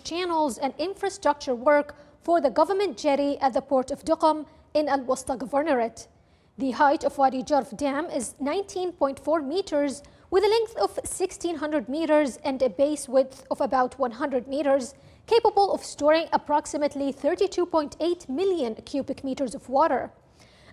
channels and infrastructure work for the government jetty at the port of Duqm in Al-Wusta Governorate. The height of Wadi Jarf Dam is 19.4 meters with a length of 1,600 meters and a base width of about 100 meters, capable of storing approximately 32.8 million cubic meters of water.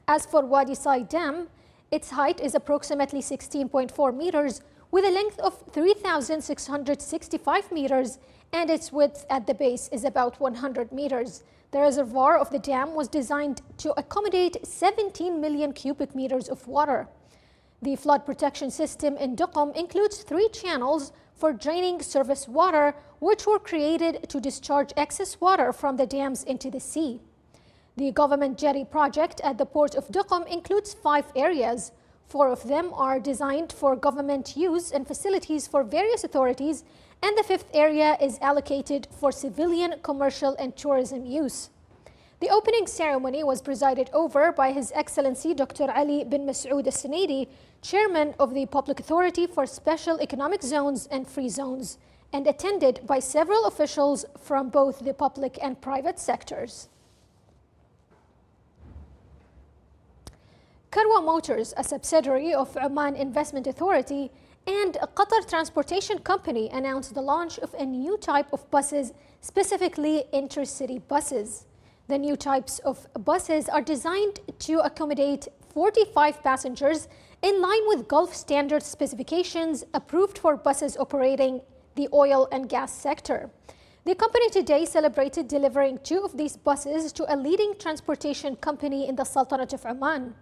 As for Wadi Said Dam, its height is approximately 16.4 meters with a length of 3,665 meters and its width at the base is about 100 meters. The reservoir of the dam was designed to accommodate 17 million cubic meters of water. The flood protection system in Duqm includes 3 channels for draining surface water, which were created to discharge excess water from the dams into the sea. The government jetty project at the port of Duqm includes 5 areas. 4 of them are designed for government use and facilities for various authorities, and the 5th area is allocated for civilian, commercial, and tourism use. The opening ceremony was presided over by His Excellency Dr. Ali bin Masoud Al-Sunaidi, Chairman of the Public Authority for Special Economic Zones and Free Zones, and attended by several officials from both the public and private sectors. Karwa Motors, a subsidiary of Oman Investment Authority and a Qatar Transportation Company, announced the launch of a new type of buses, specifically intercity buses. The new types of buses are designed to accommodate 45 passengers in line with Gulf standard specifications approved for buses operating the oil and gas sector. The company today celebrated delivering 2 of these buses to a leading transportation company in the Sultanate of Oman.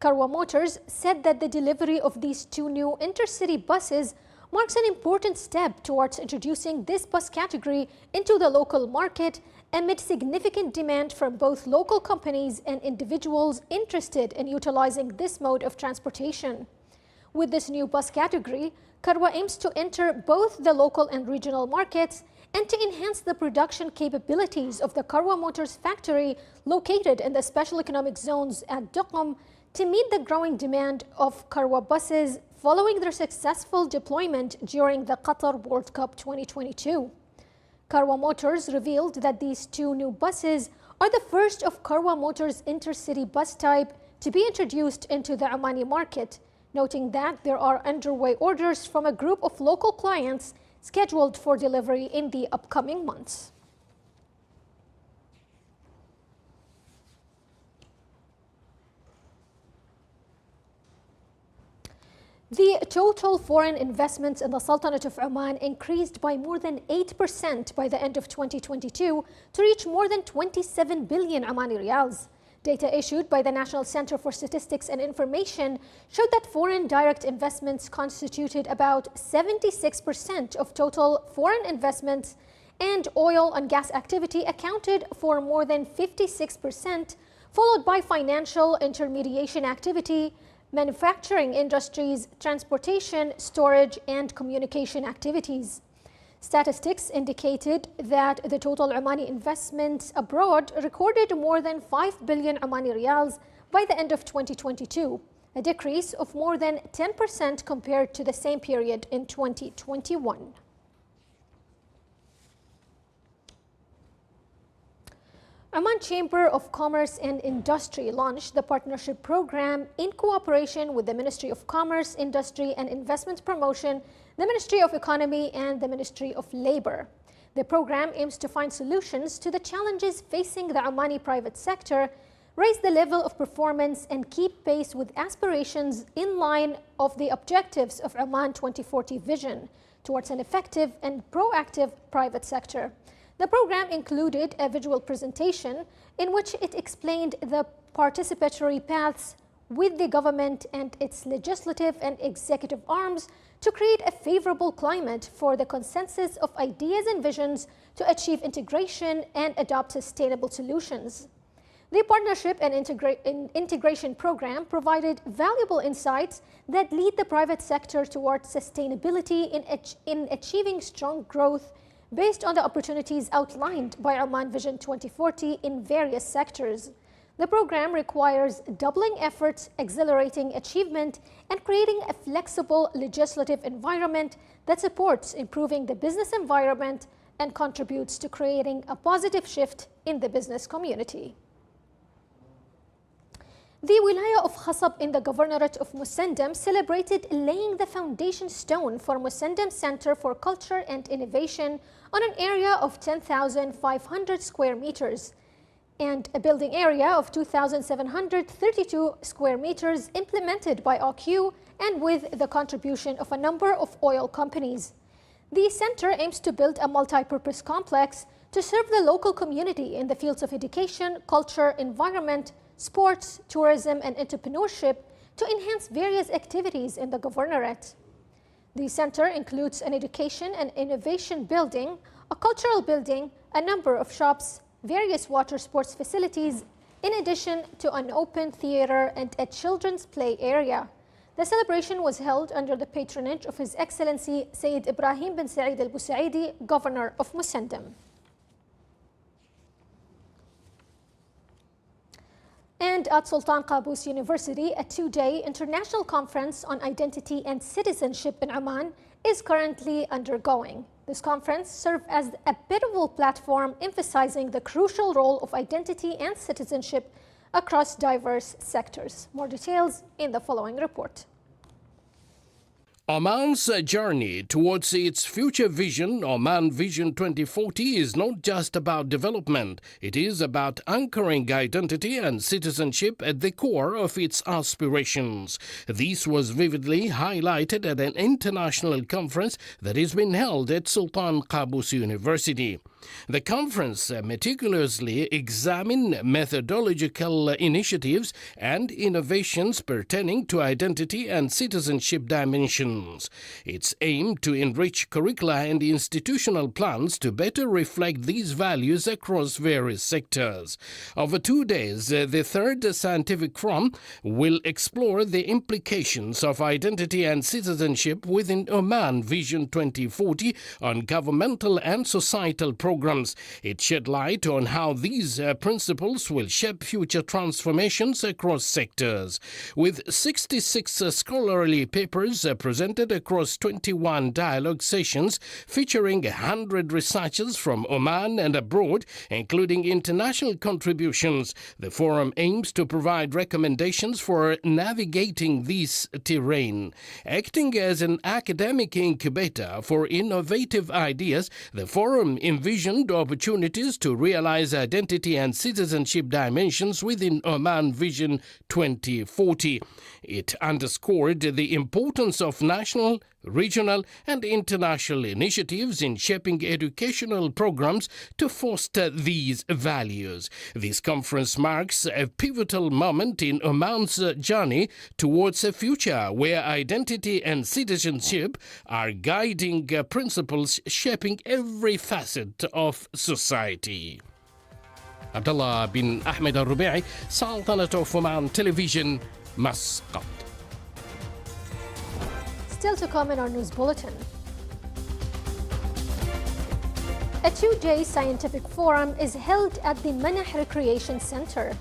Karwa Motors said that the delivery of these 2 new intercity buses marks an important step towards introducing this bus category into the local market amid significant demand from both local companies and individuals interested in utilizing this mode of transportation. With this new bus category, Karwa aims to enter both the local and regional markets and to enhance the production capabilities of the Karwa Motors factory located in the special economic zones at Duqm to meet the growing demand of Karwa buses following their successful deployment during the Qatar World Cup 2022. Karwa Motors revealed that these 2 new buses are the first of Karwa Motors intercity bus type to be introduced into the Omani market, noting that there are underway orders from a group of local clients scheduled for delivery in the upcoming months. The total foreign investments in the Sultanate of Oman increased by more than 8% by the end of 2022 to reach more than 27 billion Omani riyals. Data issued by the National Center for Statistics and Information showed that foreign direct investments constituted about 76% of total foreign investments, and oil and gas activity accounted for more than 56%, followed by financial intermediation activity, manufacturing industries, transportation, storage, and communication activities. Statistics indicated that the total Omani investments abroad recorded more than 5 billion Omani riyals by the end of 2022, a decrease of more than 10% compared to the same period in 2021. Oman Chamber of Commerce and Industry launched the partnership program in cooperation with the Ministry of Commerce, Industry and Investment Promotion, the Ministry of Economy and the Ministry of Labor. The program aims to find solutions to the challenges facing the Omani private sector, raise the level of performance and keep pace with aspirations in line of the objectives of Oman 2040 vision towards an effective and proactive private sector. The program included a visual presentation in which it explained the participatory paths with the government and its legislative and executive arms to create a favorable climate for the consensus of ideas and visions to achieve integration and adopt sustainable solutions. The Partnership and Integration Program provided valuable insights that lead the private sector towards sustainability in achieving strong growth based on the opportunities outlined by Oman Vision 2040 in various sectors. The program requires doubling efforts, accelerating achievement, and creating a flexible legislative environment that supports improving the business environment, and contributes to creating a positive shift in the business community. The Wilaya of Khasab in the Governorate of Musandam celebrated laying the foundation stone for Musandam Center for Culture and Innovation on an area of 10,500 square meters and a building area of 2,732 square meters implemented by OQ and with the contribution of a number of oil companies. The center aims to build a multi-purpose complex to serve the local community in the fields of education, culture, environment, sports, tourism, and entrepreneurship to enhance various activities in the governorate. The center includes an education and innovation building, a cultural building, a number of shops, various water sports facilities, in addition to an open theater and a children's play area. The celebration was held under the patronage of His Excellency Sayyid Ibrahim bin Saeed Al Busaidi, Governor of Musandam. And at Sultan Qaboos University, a two-day international conference on identity and citizenship in Oman is currently undergoing. This conference served as a pivotal platform emphasizing the crucial role of identity and citizenship across diverse sectors. More details in the following report. Oman's journey towards its future vision, Oman Vision 2040, is not just about development. It is about anchoring identity and citizenship at the core of its aspirations. This was vividly highlighted at an international conference that has been held at Sultan Qaboos University. The conference meticulously examined methodological initiatives and innovations pertaining to identity and citizenship dimensions. It's aimed to enrich curricula and institutional plans to better reflect these values across various sectors. Over 2 days, the third scientific forum will explore the implications of identity and citizenship within Oman Vision 2040 on governmental and societal programs. It shed light on how these principles will shape future transformations across sectors. With 66 scholarly papers presented across 21 dialogue sessions featuring 100 researchers from Oman and abroad, including international contributions, the forum aims to provide recommendations for navigating this terrain. Acting as an academic incubator for innovative ideas, the forum envisioned opportunities to realize identity and citizenship dimensions within Oman Vision 2040. It underscored the importance of national, regional, and international initiatives in shaping educational programs to foster these values. This conference marks a pivotal moment in Oman's journey towards a future where identity and citizenship are guiding principles shaping every facet of society. Abdullah bin Ahmed Al-Rubi'i, Sultanate of Oman Television, Muscat. Still to come in our news bulletin. A two-day scientific forum is held at the Manah Recreation Center.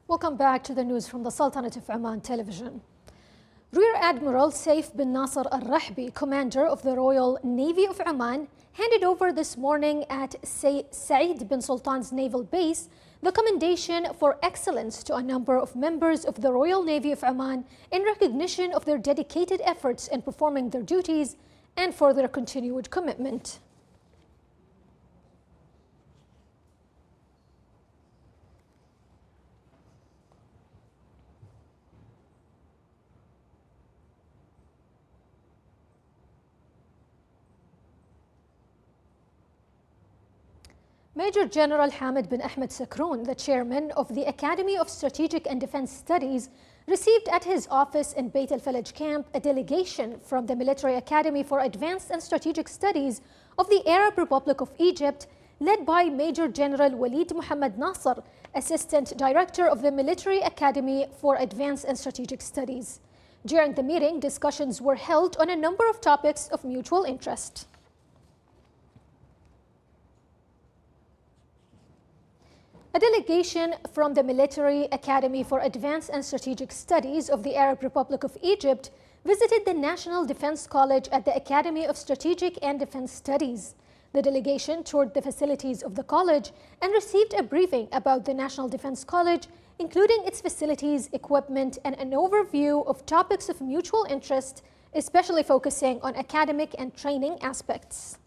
Welcome back to the news from the Sultanate of Oman Television. Rear Admiral Saif bin Nasser Al-Rahbi, commander of the Royal Navy of Oman, handed over this morning at Saeed bin Sultan's naval base the Commendation for Excellence to a number of members of the Royal Navy of Oman in recognition of their dedicated efforts in performing their duties and for their continued commitment. Major General Hamid bin Ahmed Sakroun, the chairman of the Academy of Strategic and Defense Studies, received at his office in Beit al-Falaj camp a delegation from the Military Academy for Advanced and Strategic Studies of the Arab Republic of Egypt, led by Major General Walid Muhammad Nasser, Assistant Director of the Military Academy for Advanced and Strategic Studies. During the meeting, discussions were held on a number of topics of mutual interest. A delegation from the Military Academy for Advanced and Strategic Studies of the Arab Republic of Egypt visited the National Defense College at the Academy of Strategic and Defense Studies. The delegation toured the facilities of the college and received a briefing about the National Defense College, including its facilities, equipment, and an overview of topics of mutual interest, especially focusing on academic and training aspects.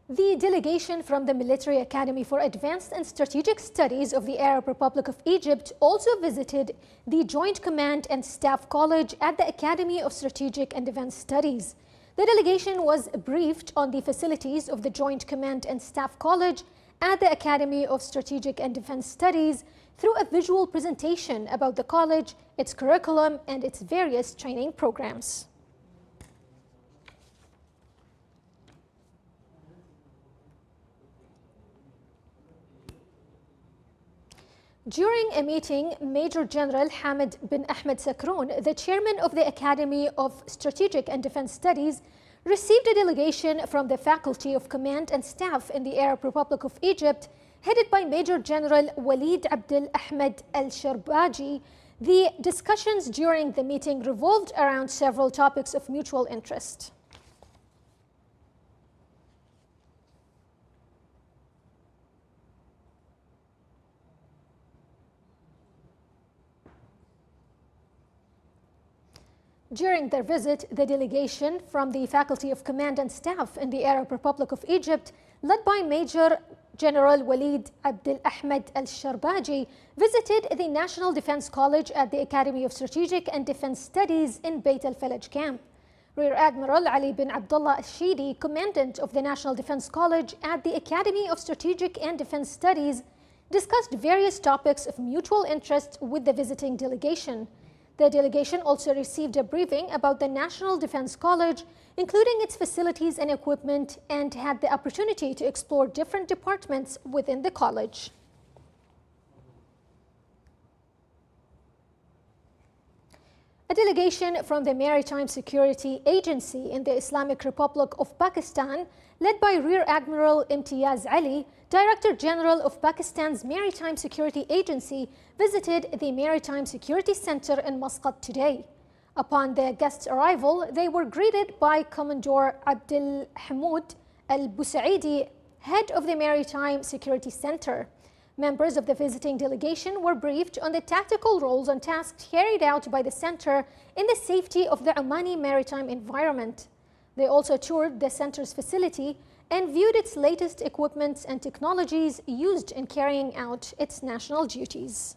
The delegation from the Military Academy for Advanced and Strategic Studies of the Arab Republic of Egypt also visited the Joint Command and Staff College at the Academy of Strategic and Defense Studies. The delegation was briefed on the facilities of the Joint Command and Staff College at the Academy of Strategic and Defense Studies through a visual presentation about the college, its curriculum, and its various training programs. During a meeting, Major General Hamid bin Ahmed Sakroun, the chairman of the Academy of Strategic and Defense Studies, received a delegation from the Faculty of Command and Staff in the Arab Republic of Egypt, headed by Major General Walid Abdel Ahmed al-Sharbaji. The discussions during the meeting revolved around several topics of mutual interest. During their visit, the delegation from the Faculty of Command and Staff in the Arab Republic of Egypt, led by Major General Walid Abdel Ahmed al-Sharbaji, visited the National Defense College at the Academy of Strategic and Defense Studies in Beit al-Falaj camp. Rear Admiral Ali bin Abdullah al-Shidi, Commandant of the National Defense College at the Academy of Strategic and Defense Studies, discussed various topics of mutual interest with the visiting delegation. The delegation also received a briefing about the National Defense College, including its facilities and equipment, and had the opportunity to explore different departments within the college. A delegation from the Maritime Security Agency in the Islamic Republic of Pakistan, led by Rear Admiral Imtiaz Ali, Director General of Pakistan's Maritime Security Agency, visited the Maritime Security Center in Muscat today. Upon their guests' arrival, they were greeted by Commodore Abdel Hamoud al-Busaidi, head of the Maritime Security Center. Members of the visiting delegation were briefed on the tactical roles and tasks carried out by the center in the safety of the Omani maritime environment. They also toured the center's facility and viewed its latest equipment and technologies used in carrying out its national duties.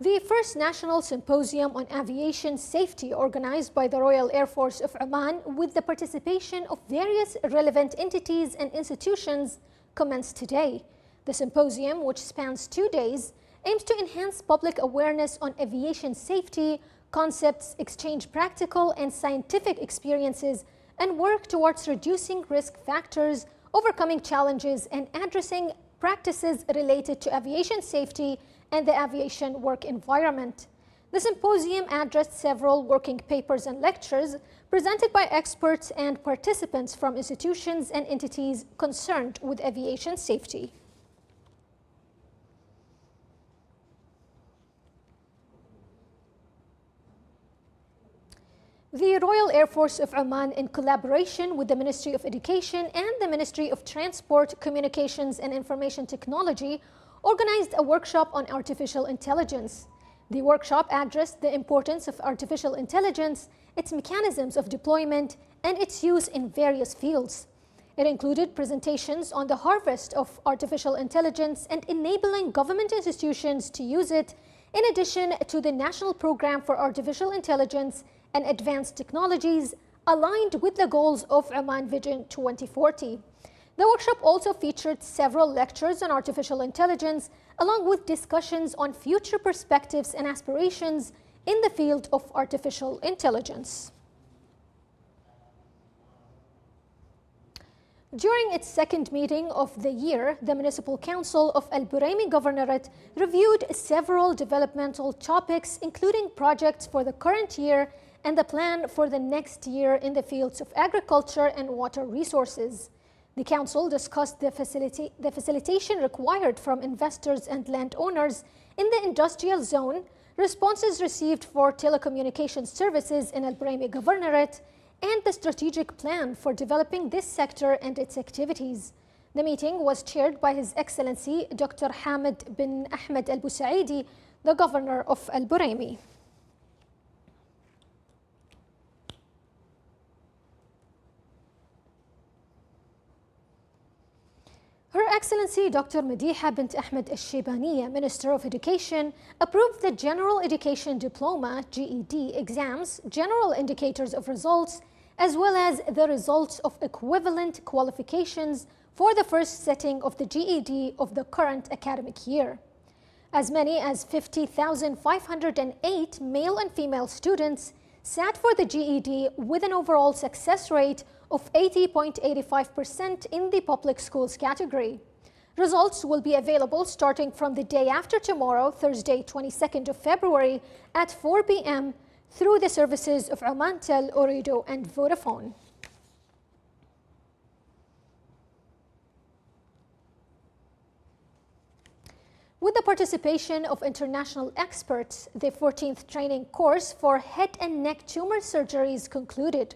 The first National Symposium on Aviation Safety, organized by the Royal Air Force of Oman with the participation of various relevant entities and institutions, commenced today. The symposium, which spans 2 days, aims to enhance public awareness on aviation safety, concepts, exchange practical and scientific experiences, and work towards reducing risk factors, overcoming challenges, and addressing practices related to aviation safety and the aviation work environment. The symposium addressed several working papers and lectures presented by experts and participants from institutions and entities concerned with aviation safety. The Royal Air Force of Oman, in collaboration with the Ministry of Education and the Ministry of Transport, Communications and Information Technology, organized a workshop on artificial intelligence. The workshop addressed the importance of artificial intelligence, its mechanisms of deployment, and its use in various fields. It included presentations on the harvest of artificial intelligence and enabling government institutions to use it, in addition to the National Program for Artificial Intelligence and Advanced Technologies, aligned with the goals of Oman Vision 2040. The workshop also featured several lectures on artificial intelligence, along with discussions on future perspectives and aspirations in the field of artificial intelligence. During its second meeting of the year, the Municipal Council of Al Buraimi Governorate reviewed several developmental topics, including projects for the current year and the plan for the next year in the fields of agriculture and water resources. The Council discussed the facilitation required from investors and landowners in the industrial zone, responses received for telecommunications services in Al Buraimi Governorate, and the strategic plan for developing this sector and its activities. The meeting was chaired by His Excellency Dr. Hamid bin Ahmed Al Busaidi, the Governor of Al Buraimi. Her Excellency Dr. Madiha bint Ahmed Al-Shibaniya, Minister of Education, approved the General Education Diploma (GED) exams, general indicators of results, as well as the results of equivalent qualifications for the first setting of the GED of the current academic year. As many as 50,508 male and female students sat for the GED with an overall success rate of 80.85% in the public schools category. Results will be available starting from the day after tomorrow, Thursday, 22nd of February at 4 p.m. through the services of Omantel, Ooredoo, and Vodafone. With the participation of international experts, the 14th training course for head and neck tumor surgeries concluded.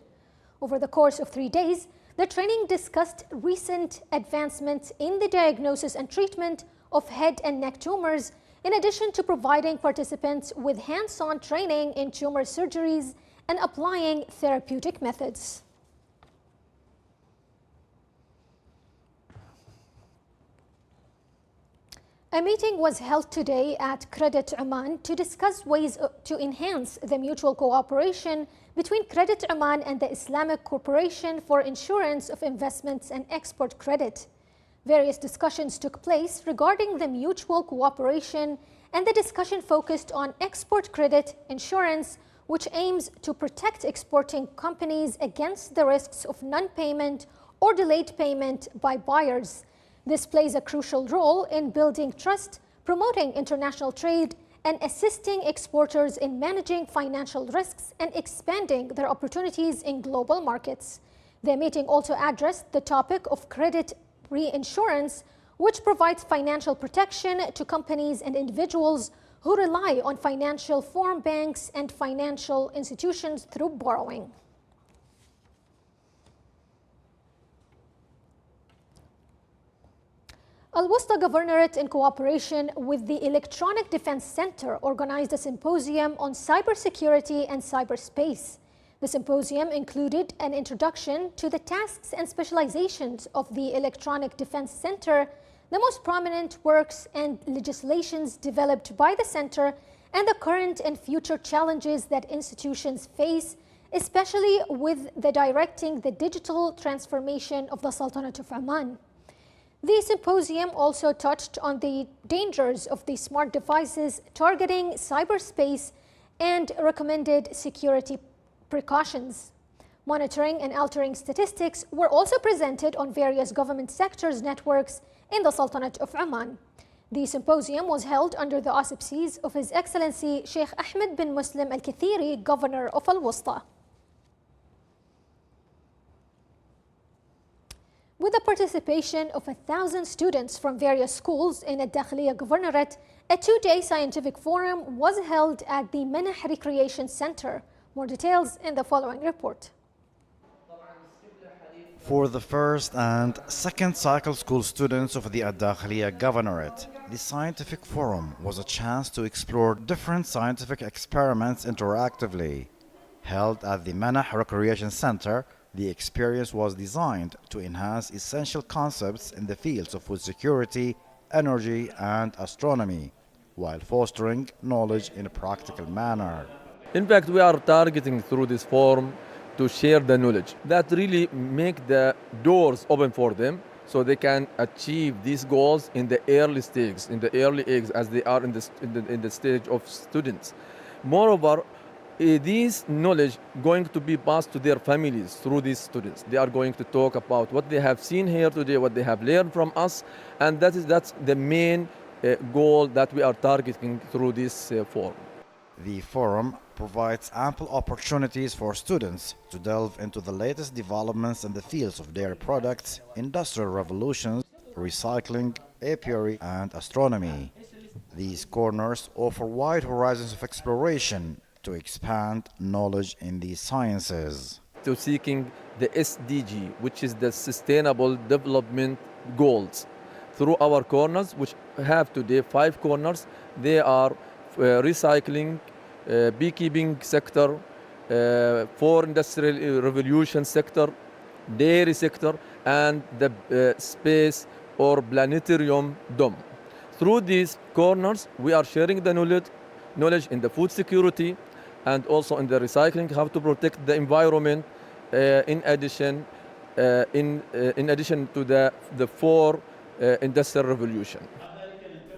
Over the course of 3 days, the training discussed recent advancements in the diagnosis and treatment of head and neck tumors, in addition to providing participants with hands-on training in tumor surgeries and applying therapeutic methods. A meeting was held today at Credit Oman to discuss ways to enhance the mutual cooperation between Credit Oman and the Islamic Corporation for Insurance of Investments and Export Credit. Various discussions took place regarding the mutual cooperation, and the discussion focused on export credit insurance, which aims to protect exporting companies against the risks of non-payment or delayed payment by buyers. This plays a crucial role in building trust, promoting international trade, and assisting exporters in managing financial risks and expanding their opportunities in global markets. The meeting also addressed the topic of credit reinsurance, which provides financial protection to companies and individuals who rely on financial foreign banks and financial institutions through borrowing. Al-Wusta Governorate, in cooperation with the Electronic Defense Center, organized a symposium on cybersecurity and cyberspace. The symposium included an introduction to the tasks and specializations of the Electronic Defense Center, the most prominent works and legislations developed by the center, and the current and future challenges that institutions face, especially with the directing the digital transformation of the Sultanate of Oman. The symposium also touched on the dangers of the smart devices targeting cyberspace and recommended security precautions. Monitoring and altering statistics were also presented on various government sectors networks in the Sultanate of Oman. The symposium was held under the auspices of His Excellency Sheikh Ahmed bin Muslim Al-Kathiri, Governor of Al-Wusta. With the participation of 1,000 students from various schools in Al-Dakhliya Governorate, a 2-day scientific forum was held at the Manah Recreation Center. More details in the following report. For the first and second cycle school students of the Al-Dakhliya Governorate, the scientific forum was a chance to explore different scientific experiments interactively. Held at the Manah Recreation Center, the experience was designed to enhance essential concepts in the fields of food security, energy, and astronomy. while fostering knowledge in a practical manner. In fact, we are targeting through this forum to share the knowledge that really make the doors open for them so they can achieve these goals in the early stage, in the early age as they are in the stage of students. Moreover, this knowledge going to be passed to their families through these students. They are going to talk about what they have seen here today, what they have learned from us, and that's the main goal that we are targeting through this forum. The forum provides ample opportunities for students to delve into the latest developments in the fields of dairy products, industrial revolutions, recycling, apiary, and astronomy. These corners offer wide horizons of exploration to expand knowledge in these sciences. To seeking the SDG, which is the Sustainable Development Goals. Through our corners, which have today 5 corners, they are recycling, beekeeping sector, for industrial revolution sector, dairy sector, and the space or planetarium dome. Through these corners, we are sharing the knowledge in the food security and also in the recycling, how to protect the environment. In addition to the 4 industrial revolution.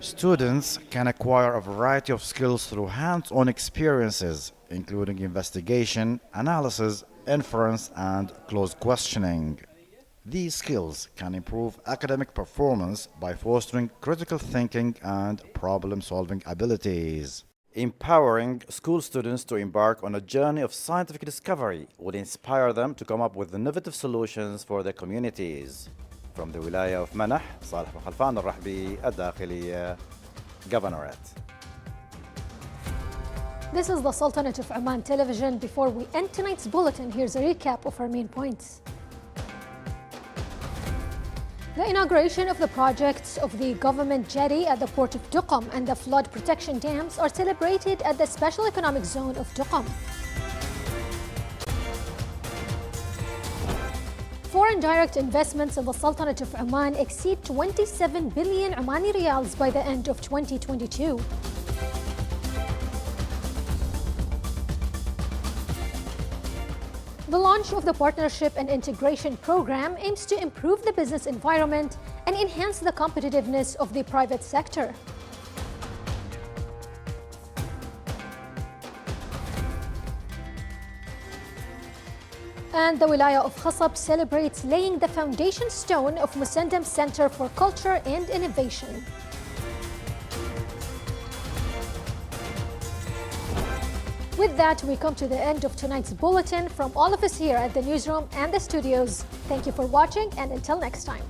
Students can acquire a variety of skills through hands-on experiences, including investigation, analysis, inference, and close questioning. These skills can improve academic performance by fostering critical thinking and problem-solving abilities. Empowering school students to embark on a journey of scientific discovery would inspire them to come up with innovative solutions for their communities. From the Wilaya of Manah, Salih bin Khalfan al-Rahbi, الداخلية, Governorate. This is the Sultanate of Oman television. Before we end tonight's bulletin, here's a recap of our main points. The inauguration of the projects of the government jetty at the port of Duqm and the flood protection dams are celebrated at the Special Economic Zone of Duqm. Foreign direct investments in the Sultanate of Oman exceed 27 billion Omani riyals by the end of 2022. The launch of the Partnership and Integration Program aims to improve the business environment and enhance the competitiveness of the private sector. And the Wilaya of Khasab celebrates laying the foundation stone of Musandam Center for Culture and Innovation. With that, we come to the end of tonight's bulletin. From all of us here at the newsroom and the studios, thank you for watching, and until next time.